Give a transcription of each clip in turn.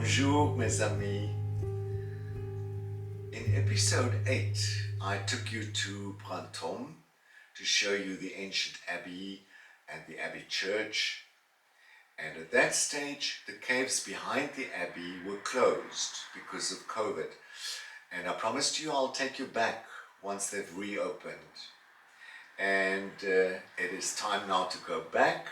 Bonjour mes amis. In episode 8 I took you to Brantôme to show you the ancient abbey and the abbey church, and at that stage the caves behind the abbey were closed because of COVID, and I promised you I'll take you back once they've reopened. And it is time now to go back.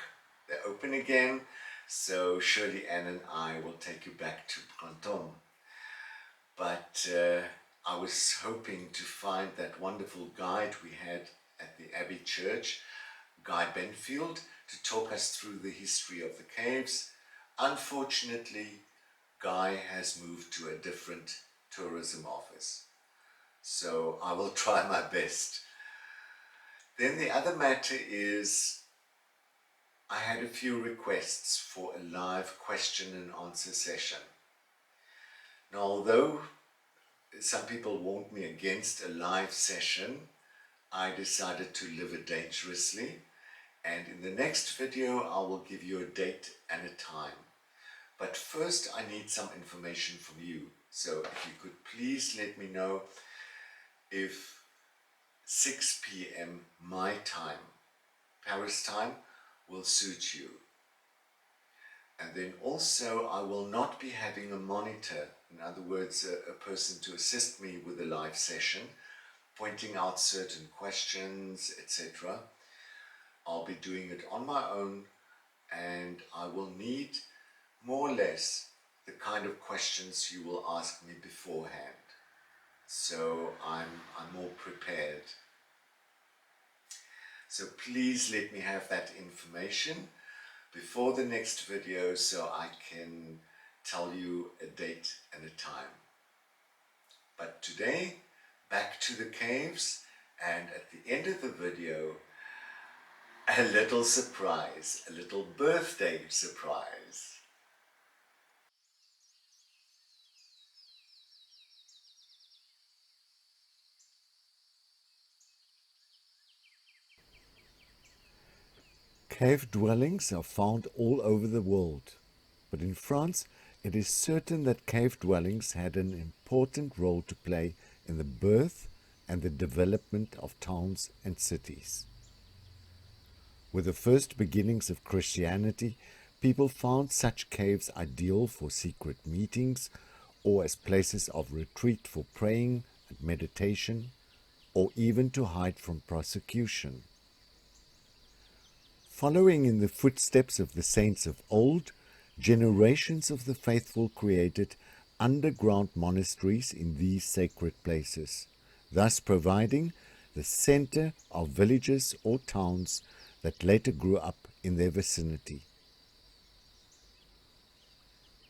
They're open again, so Shirley Ann and I will take you back to Brantôme. But I was hoping to find that wonderful guide we had at the Abbey Church, Guy Benfield, to talk us through the history of the caves. Unfortunately, Guy has moved to a different tourism office, so I will try my best. Then the other matter is I had a few requests for a live question and answer session. Now, although some people warned me against a live session, I decided to live it dangerously, and in the next video I will give you a date and a time. But first I need some information from you, so if you could please let me know if 6 p.m. my time, Paris time, will suit you. And then also I will not be having a monitor, in other words a person to assist me with the live session, pointing out certain questions, etc. I'll be doing it on my own, and I will need more or less the kind of questions you will ask me beforehand. So I'm more prepared. So please let me have that information before the next video so I can tell you a date and a time. But today, back to the caves, and at the end of the video, a little surprise, a little birthday surprise. Cave dwellings are found all over the world, but in France it is certain that cave dwellings had an important role to play in the birth and the development of towns and cities. With the first beginnings of Christianity, people found such caves ideal for secret meetings or as places of retreat for praying and meditation, or even to hide from persecution. Following in the footsteps of the saints of old, generations of the faithful created underground monasteries in these sacred places, thus providing the center of villages or towns that later grew up in their vicinity.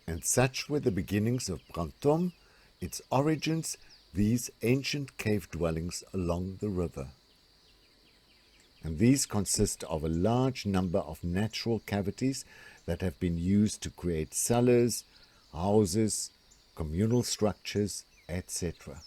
And such were the beginnings of Brantôme, its origins, these ancient cave dwellings along the river. And these consist of a large number of natural cavities that have been used to create cellars, houses, communal structures, etc.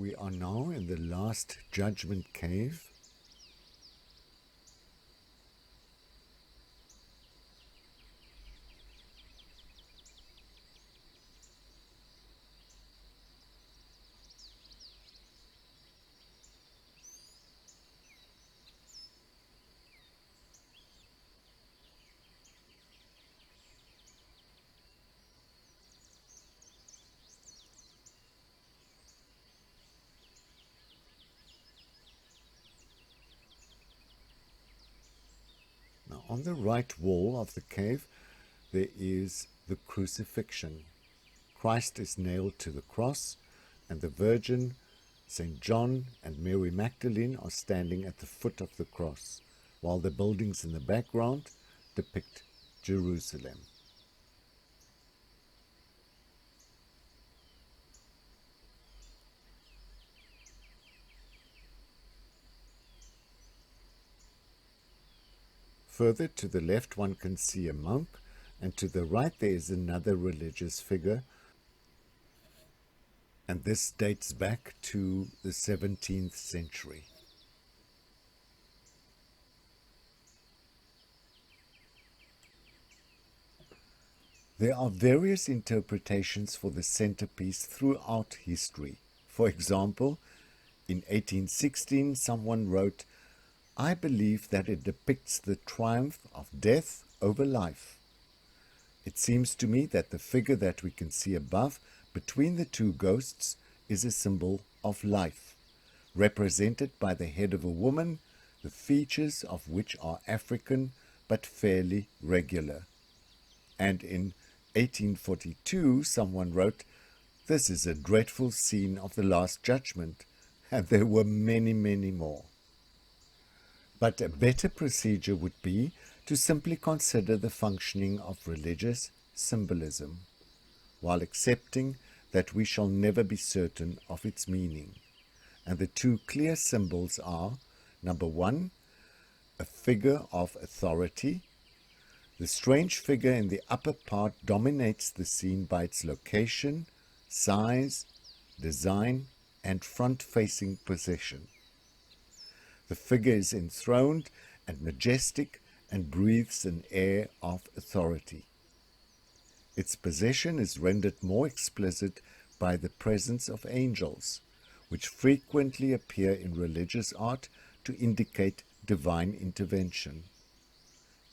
We are now in the last judgment cave. Now, on the right wall of the cave, there is the crucifixion. Christ is nailed to the cross, and the Virgin, St. John, and Mary Magdalene are standing at the foot of the cross, while the buildings in the background depict Jerusalem. Further to the left one can see a monk, and to the right there is another religious figure, and this dates back to the 17th century. There are various interpretations for the centerpiece throughout history. For example, in 1816 someone wrote, "I believe that it depicts the triumph of death over life. It seems to me that the figure that we can see above, between the two ghosts, is a symbol of life, represented by the head of a woman, the features of which are African but fairly regular." And in 1842 someone wrote, "This is a dreadful scene of the Last Judgment," and there were many, many more. But a better procedure would be to simply consider the functioning of religious symbolism, while accepting that we shall never be certain of its meaning. And the two clear symbols are, number one, a figure of authority. The strange figure in the upper part dominates the scene by its location, size, design, and front-facing position. The figure is enthroned and majestic and breathes an air of authority. Its possession is rendered more explicit by the presence of angels, which frequently appear in religious art to indicate divine intervention.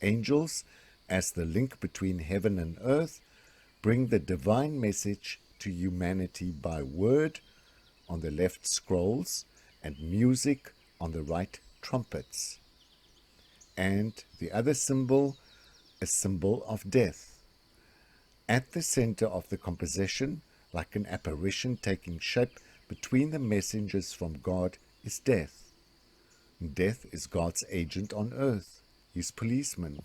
Angels, as the link between heaven and earth, bring the divine message to humanity by word, on the left scrolls, and music, on the right trumpets. And the other symbol, a symbol of death. At the center of the composition, like an apparition taking shape between the messengers from God, is death. Death is God's agent on earth, his policeman.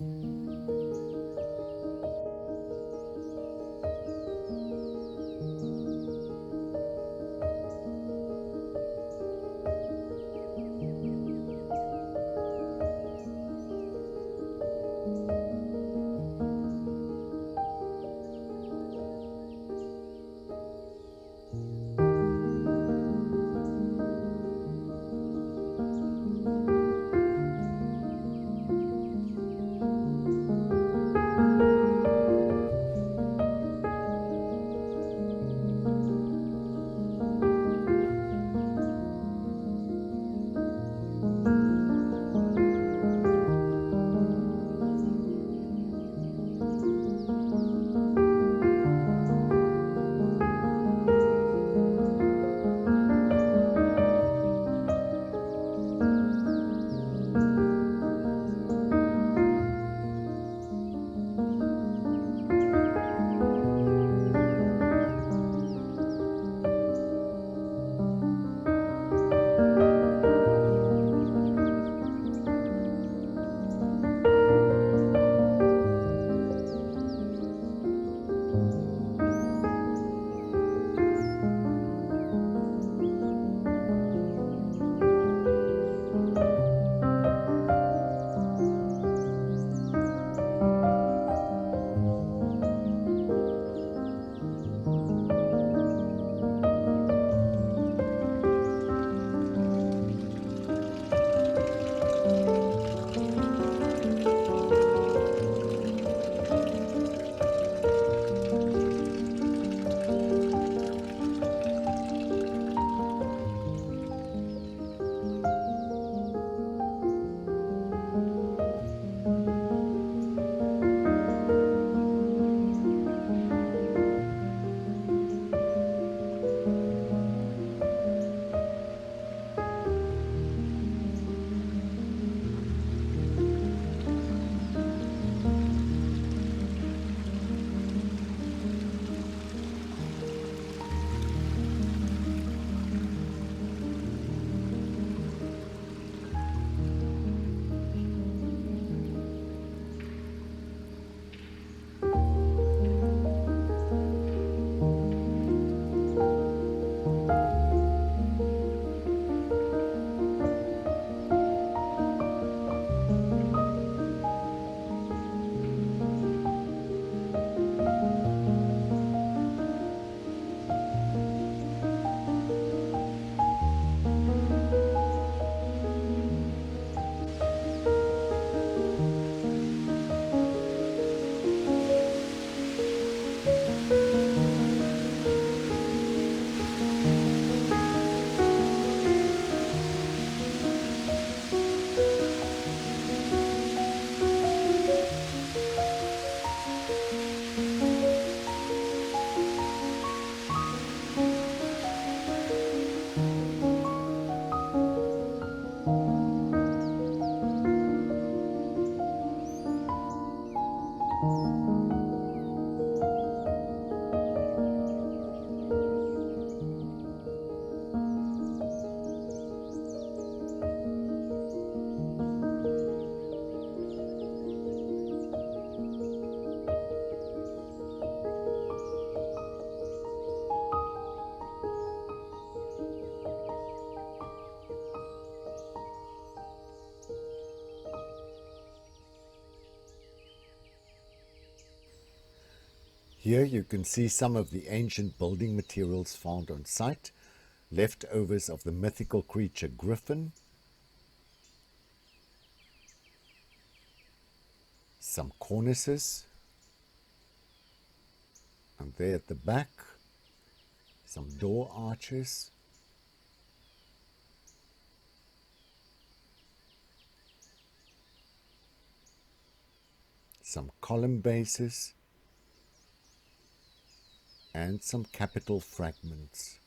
Here you can see some of the ancient building materials found on site, leftovers of the mythical creature griffin, some cornices, and there at the back, some door arches, some column bases, and some capital fragments.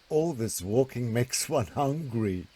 All this walking makes one hungry.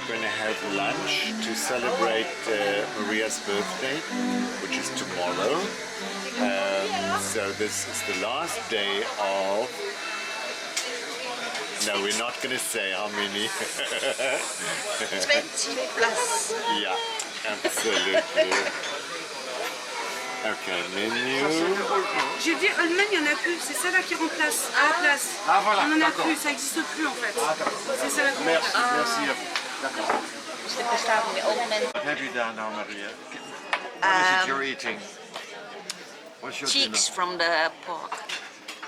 going to have lunch to celebrate Maria's birthday, which is tomorrow. So this is the last day of... No, we're not going to say how many. 20 plus. Yeah, absolutely. Okay, menu. J'ai dit Allemagne, il n'y en a plus. C'est ça là qui remplace à la place. Ah voilà, on n'en a d'accord. plus, ça n'existe plus en fait. C'est ça la Merci, merci. D'accord. Er bestaat meer ook mensen. Wat heb je daar nou, Maria? What is it you're eating? What's your Cheeks dinner? from the pork.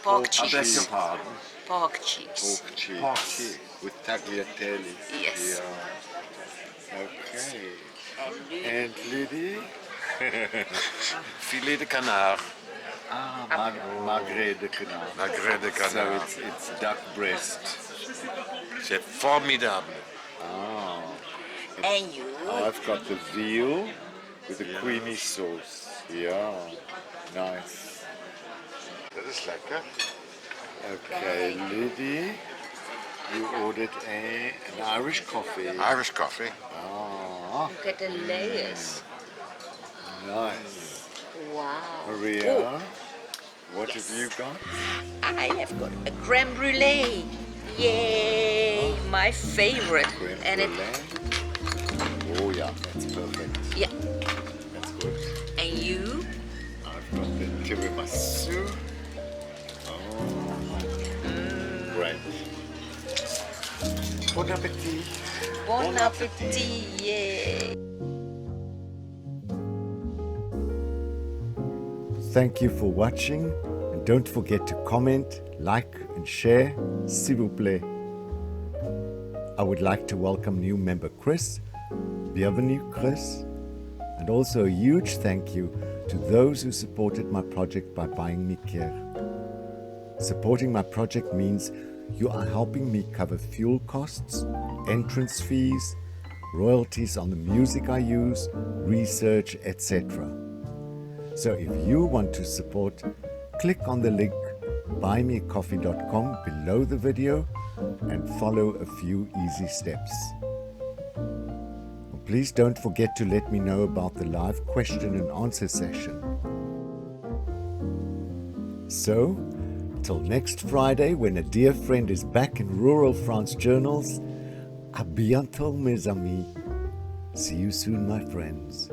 Pork I beg your cheeks. pardon. Pork cheeks. Pork cheeks. Pork cheeks. With tagliatelle. Yes. Yeah. Okay. And Lydie? Filet de canard. Magret de canard. Magret de So canard. it's duck breast. C'est formidable. Oh. And you? I've got the veal with a creamy sauce. Yeah, nice. Dat is lekker. Okay, Lydie, you ordered an Irish coffee. Irish coffee. Ah, Look at the layers. nice. Wow. Maria, what Yes. have you got? I have got a creme brulee. Yay! My favorite. Creme And it, brulee. Oh yeah, that's perfect. yeah. That's good. And you? I've got the tiramisu. Oh, great. Bon appetit. Bon appetit. Yay! Thank you for watching, and don't forget to comment, like and share, s'il vous plaît. I would like to welcome new member Chris. Bienvenue Chris. And also a huge thank you to those who supported my project by buying me care. Supporting my project means you are helping me cover fuel costs, entrance fees, royalties on the music I use, research, etc. So if you want to support, click on the link buymeacoffee.com below the video and follow a few easy steps. Please don't forget to let me know about the live question and answer session. So, till next Friday when a dear friend is back in rural France journals, à bientôt mes amis. See you soon, my friends.